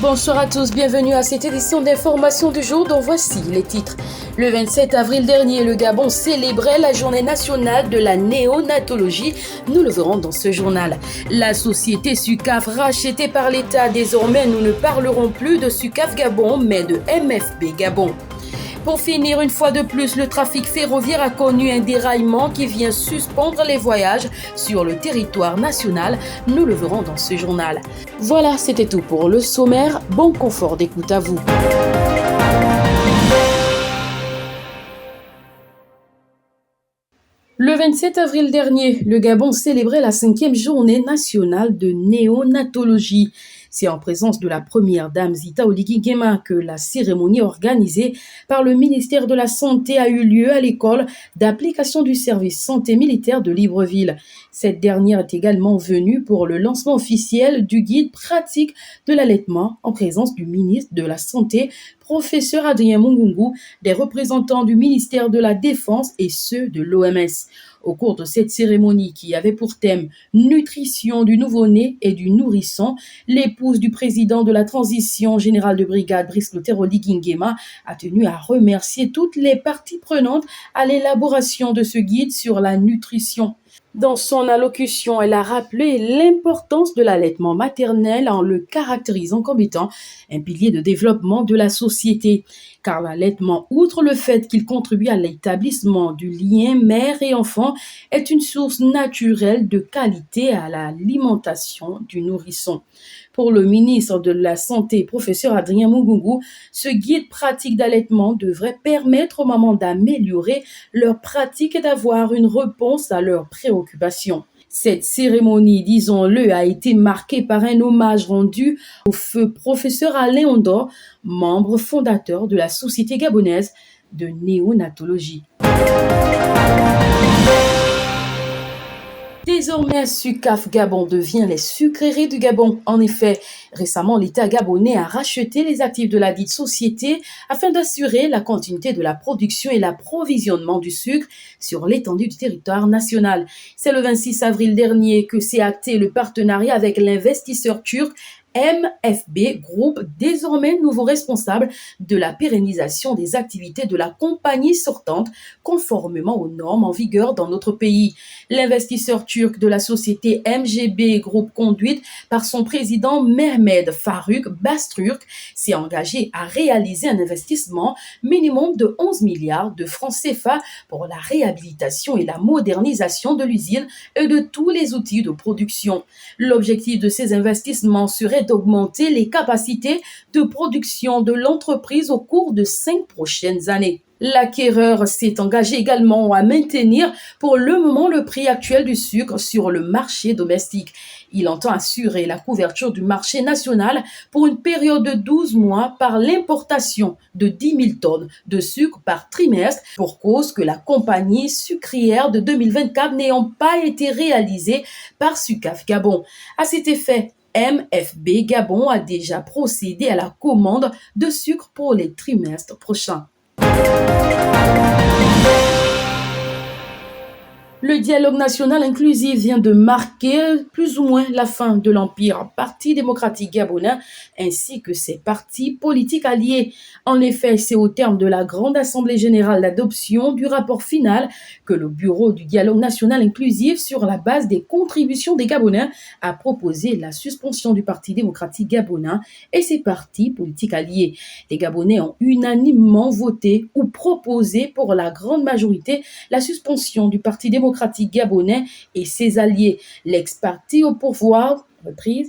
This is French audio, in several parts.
bonsoir à tous, bienvenue à cette édition d'information du jour dont voici les titres. Le 27 avril dernier, le Gabon célébrait la journée nationale de la néonatologie. Nous le verrons dans ce journal. La société SUCAF rachetée par l'État, désormais nous ne parlerons plus de SUCAF Gabon mais de MFB Gabon. Pour finir, une fois de plus, le trafic ferroviaire a connu un déraillement qui vient suspendre les voyages sur le territoire national. Nous le verrons dans ce journal. Voilà, c'était tout pour le sommaire. Bon confort d'écoute à vous. Le 27 avril dernier, le Gabon célébrait la 5e journée nationale de néonatologie. C'est en présence de la première dame Zita Oligui Nguema que la cérémonie organisée par le ministère de la Santé a eu lieu à l'école d'application du service santé militaire de Libreville. Cette dernière est également venue pour le lancement officiel du guide pratique de l'allaitement en présence du ministre de la Santé, professeur Adrien Mungungu, des représentants du ministère de la Défense et ceux de l'OMS. Au cours de cette cérémonie qui avait pour thème « Nutrition du nouveau-né et du nourrisson », l'épouse du président de la transition générale de brigade, Brice Clotaire Oligui Nguema, a tenu à remercier toutes les parties prenantes à l'élaboration de ce guide sur la nutrition. Dans son allocution, elle a rappelé l'importance de l'allaitement maternel en le caractérisant comme étant un pilier de développement de la société. Car l'allaitement, outre le fait qu'il contribue à l'établissement du lien mère et enfant, est une source naturelle de qualité à l'alimentation du nourrisson. Pour le ministre de la Santé, professeur Adrien Mungungu, ce guide pratique d'allaitement devrait permettre aux mamans d'améliorer leur pratique et d'avoir une réponse à leurs préoccupations. Cette cérémonie, disons-le, a été marquée par un hommage rendu au feu professeur Alain Ondor, membre fondateur de la Société gabonaise de néonatologie. Désormais, SUCAF Gabon devient les sucreries du Gabon. En effet, récemment, l'État gabonais a racheté les actifs de la dite société afin d'assurer la continuité de la production et l'approvisionnement du sucre sur l'étendue du territoire national. C'est le 26 avril dernier que s'est acté le partenariat avec l'investisseur turc MFB Group, désormais nouveau responsable de la pérennisation des activités de la compagnie sortante, conformément aux normes en vigueur dans notre pays. L'investisseur turc de la société MGB Group, conduite par son président Mehmet Faruk Basturk, s'est engagé à réaliser un investissement minimum de 11 milliards de francs CFA pour la réhabilitation et la modernisation de l'usine et de tous les outils de production. L'objectif de ces investissements serait d'augmenter les capacités de production de l'entreprise au cours de 5 prochaines années. L'acquéreur s'est engagé également à maintenir pour le moment le prix actuel du sucre sur le marché domestique. Il entend assurer la couverture du marché national pour une période de 12 mois par l'importation de 10 000 tonnes de sucre par trimestre, pour cause que la compagnie sucrière de 2024 n'ayant pas été réalisée par SUCAF Gabon. À cet effet, MFB Gabon a déjà procédé à la commande de sucre pour les trimestres prochains. Le dialogue national inclusif vient de marquer plus ou moins la fin de l'Empire Parti démocratique gabonais ainsi que ses partis politiques alliés. En effet, c'est au terme de la grande assemblée générale d'adoption du rapport final que le bureau du dialogue national inclusif, sur la base des contributions des Gabonais, a proposé la suspension du Parti démocratique gabonais et ses partis politiques alliés. Les Gabonais ont unanimement voté ou proposé pour la grande majorité la suspension du Parti démocratique gabonais et ses alliés. L'ex-parti au pouvoir depuis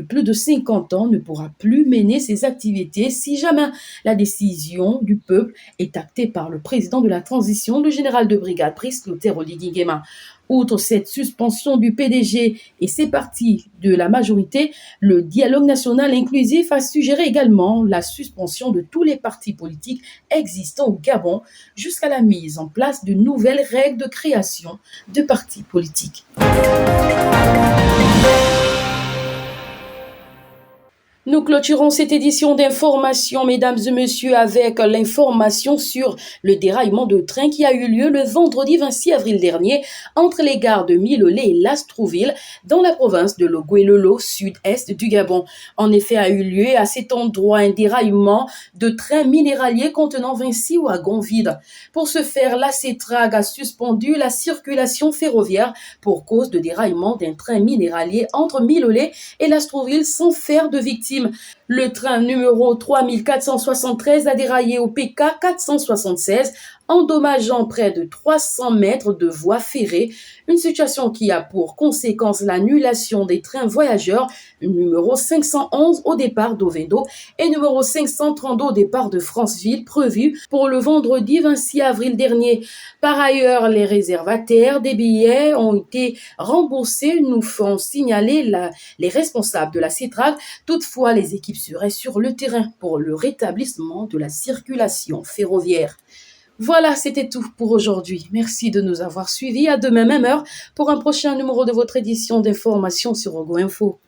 plus de 50 ans ne pourra plus mener ses activités si jamais la décision du peuple est actée par le président de la transition, le général de brigade Brice Clotaire Oligui Nguema. Outre cette suspension du PDG et ses partis de la majorité, le dialogue national inclusif a suggéré également la suspension de tous les partis politiques existants au Gabon jusqu'à la mise en place de nouvelles règles de création de partis politiques. Nous clôturons cette édition d'information, mesdames et messieurs, avec l'information sur le déraillement de train qui a eu lieu le vendredi 26 avril dernier entre les gares de Milolé et Lastrouville dans la province de Logoué-Lolo, sud-est du Gabon. En effet, a eu lieu à cet endroit un déraillement de train minéralier contenant 26 wagons vides. Pour ce faire, la CETRAG a suspendu la circulation ferroviaire pour cause de déraillement d'un train minéralier entre Milolé et Lastrouville sans faire de victimes. Le train numéro 3473 a déraillé au PK 476, endommageant près de 300 mètres de voies ferrées, une situation qui a pour conséquence l'annulation des trains voyageurs numéro 511 au départ d'Ovendo et numéro 532 au départ de Franceville prévus pour le vendredi 26 avril dernier. Par ailleurs, les réservataires des billets ont été remboursés, nous font signaler les responsables de la CETRAG. Toutefois, les équipes seraient sur le terrain pour le rétablissement de la circulation ferroviaire. Voilà, c'était tout pour aujourd'hui. Merci de nous avoir suivis. À demain, même heure, pour un prochain numéro de votre édition d'information sur Ogo Info.